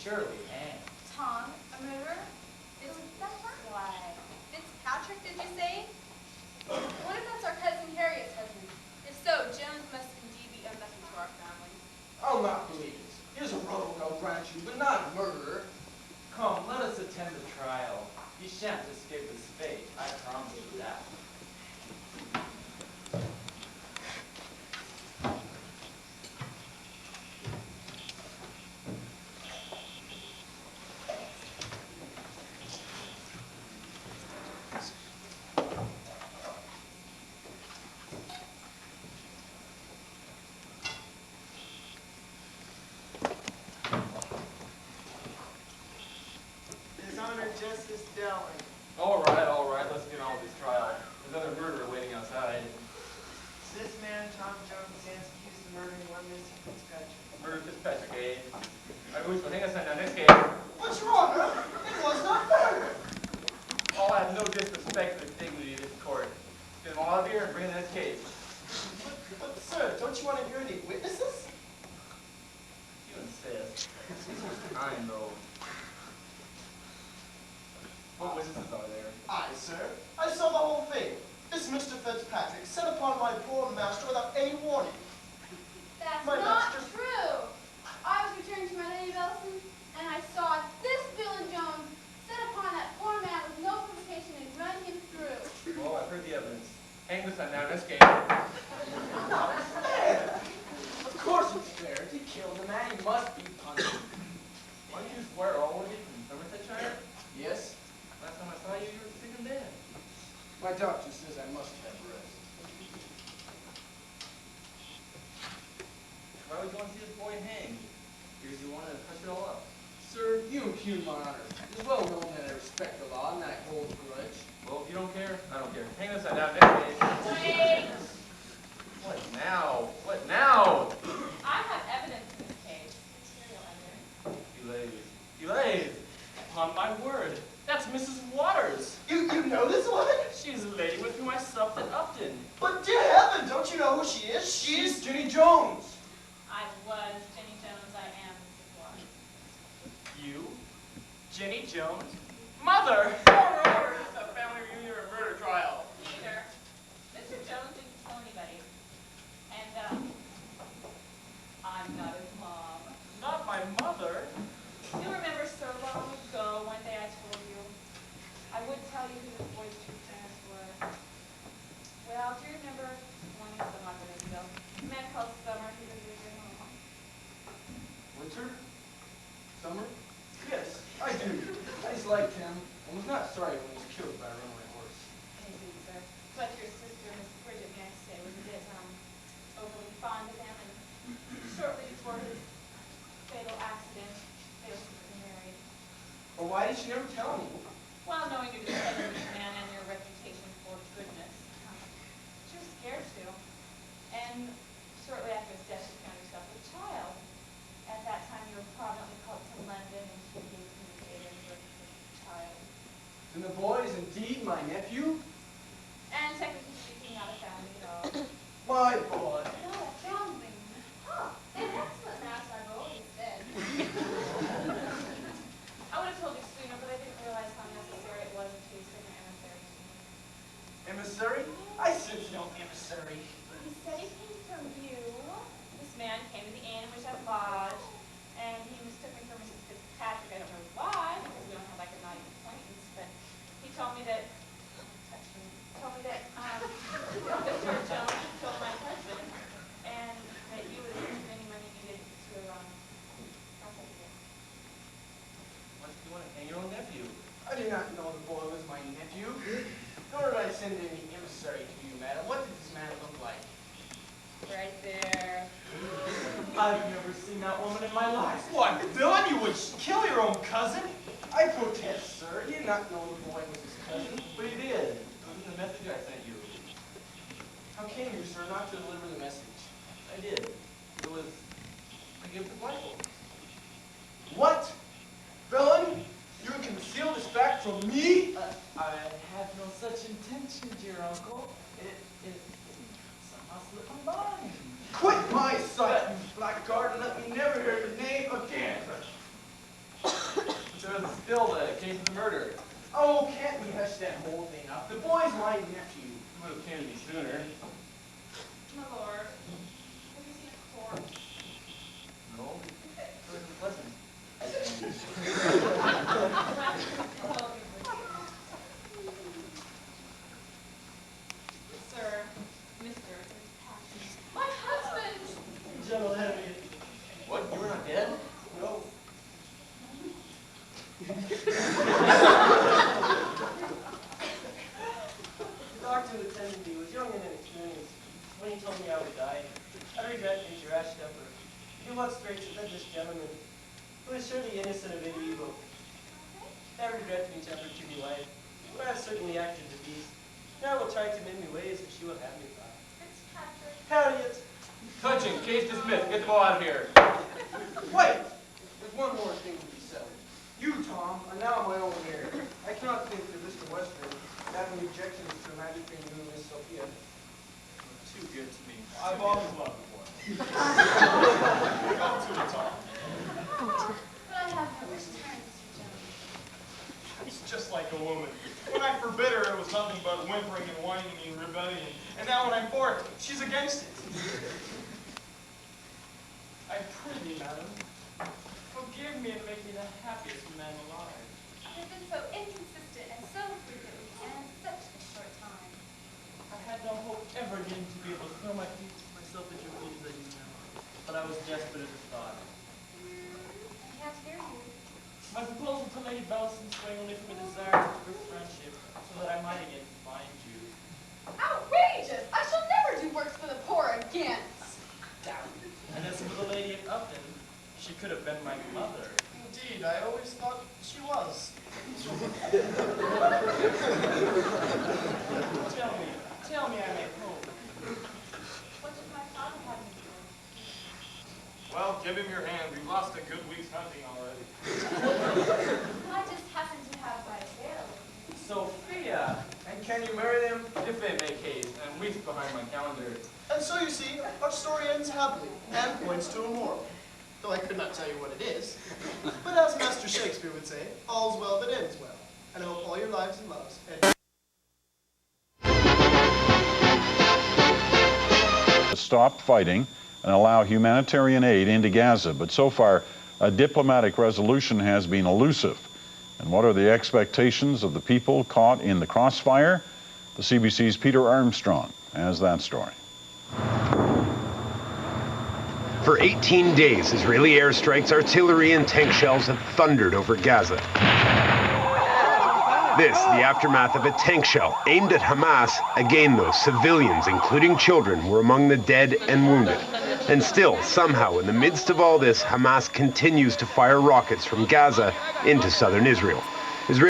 surely hang. Tom, a murderer? It's why? Fitzpatrick, did you say? What if that's our cousin Harriet's husband? If so, Jones must indeed be unlucky to our family. I'll not believe it. He's a rogue, I'll grant you, but not a murderer. Come, let us attend the trial. You shan't escape his fate, I promise you that. Justice Dowling. All right, let's get on with this trial. There's another murderer waiting outside. This man, Tom Jones, stands accused of murdering one Mr. Fitzpatrick. Murder Fitzpatrick, eh? All right, which one? Hang us on now. Next case. What's wrong, huh? It was not murder. Oh, I have no disrespect for the dignity of this court. Get them all out here and bring in the next case. But, sir, don't you want to hear any witnesses? You insist. This was kind, though. What witnesses are there? Aye, sir. I saw the whole thing. This Mr. Fitzpatrick set upon my poor master without any warning. That's My not master. true. I was returning to my Lady Bellison, and I saw this villain Jones set upon that poor man with no provocation and run him through. Well, I've heard the evidence. Hang this on now. Next case. Fair. Of course it's fair. If he killed the man, he must be punished. Why don't you swear already from Somersetshire? Yes? Last time I saw you, you were sick and dead. My doctor says I must have rest. Why would you want to see this boy hanged? Because you want to hush it all up. Sir, you impugn my honor. It is well known that I respect the law and that I hold a grudge. Well, if you don't care, I don't care. Hang this on now. Next case. Wait. What now? What now? I have evidence in this case. Material evidence. Delays. Upon my word. That's Mrs. Waters. You know this woman? She's the lady with whom I supped at Upton. But dear heaven, don't you know who she is? She's Ginny Jones. I was Jenny Jones. I am Mrs. Waters. You? Jenny Jones? Mother! Order! It's a family reunion or murder trial. Neither. Mr. Jones didn't kill anybody. And, I'm not his mom. Not my mother. You remember so long ago, one day I told you, I would tell you who this boy's true parents were. Well, do you remember one of them not going ago? A man called Summer, he was your home. Winter? Summer? Yes, I do. I disliked him and was not sorry when he was killed by a runaway horse. Indeed, sir. But your sister, Miss Bridget, may I say, was a bit, overly fond of him, and shortly before his fatal accident, they were secretly married. Or why did she never tell me? Well, knowing your discovery of this man and your reputation for goodness, she was scared to. And shortly after his death, she found herself with a child. At that time, you were prominently called to London, and she gave communicated and birth to the child. And the boy is indeed my nephew? And technically speaking, not a family at all. My boy. No, a foundling. Huh. An excellent match, I've always said. I would have told you sooner, but I didn't realize how necessary it was to send an emissary to me. Emissary? I sense no emissary. He said he came from you. This man came to the inn in which I lodged, and he mistook me for Mrs. Fitzpatrick. I don't know why, because we don't have like a naughty acquaintance, but he told me that, Mr. Jones had killed my husband, and that you would have any money needed to, process it. Why do you want to hang your own nephew? I did not know the boy was my nephew. Nor did I send any emissary to you, madam. What did this man look like? Right there. I've never seen that woman in my life. What, villain? You would kill your own cousin? I protest, sir. He did not know the boy was his cousin. But he did. It was in the message I sent you. How came you, sir, not to deliver the message? I did. It was a gift of rifle. What? Villain? You conceal this fact from me? I have no such intention, dear uncle. It somehow slipped my mind. Quit my sight, you blackguard, and let me never hear your name again. Still the case of the murder. Oh, can't we hush that whole thing up? The boy's my nephew. Would have came to me sooner. My lord, have you seen a corpse? No. It wasn't pleasant. Sir, Mr. My husband! General Henry. What? You were not dead? No. The doctor who attended me was young and inexperienced. When he told me I would die, I regret being your rash temper. You walked straight to this gentleman, who is surely innocent of any evil. I regret being tempered to be wife, but I have certainly acted the beast. Now I will try to mend me ways if she will have me by. Fitzpatrick. Harriet! Touching. Case dismissed. Get the ball out of here. Wait! There's one more thing to be settled. You, Tom, are now my own heir. I cannot think that Mr. Western have any objections to a magic thing you and Miss Sophia. Too good to me. I've always loved the boy. Come to it, Tom. But I have no wish to marry Mr. Jones. She's just like a woman. When I forbid her, it was nothing but whimpering and whining and rebellion. And now when I'm for it, she's against it. I prithee, madam, forgive me in making the happiest man alive. You've been so inconsistent and so frequently and in such a short time. I had no hope ever again to be able to throw myself at your feet as I do now. But I was desperate at the thought. I can't hear you. My proposal to Lady Bellison sprang only from a desire for friendship, so that I might again find you. Outrageous! I shall never do works for the poor again. And as for the lady of Upton, she could have been my mother. Indeed, I always thought she was. Tell me I may hope. What did my father have me do? Well, give him your hand. We've lost a good week's hunting already. I just happen to have my veil. Sophia. And can you marry them? If they make haste, I'm weeks behind my calendar. And so you see, our story ends happily and points to a moral. Though I could not tell you what it is. But as Master Shakespeare would say, all's well that ends well. And I hope all your lives and loves end. Stop fighting and allow humanitarian aid into Gaza, but so far a diplomatic resolution has been elusive. And what are the expectations of the people caught in the crossfire? The CBC's Peter Armstrong has that story. For 18 days, Israeli airstrikes, artillery, and tank shells have thundered over Gaza. This, the aftermath of a tank shell aimed at Hamas. Again, though, civilians, including children, were among the dead and wounded. And still, somehow, in the midst of all this, Hamas continues to fire rockets from Gaza into southern Israel.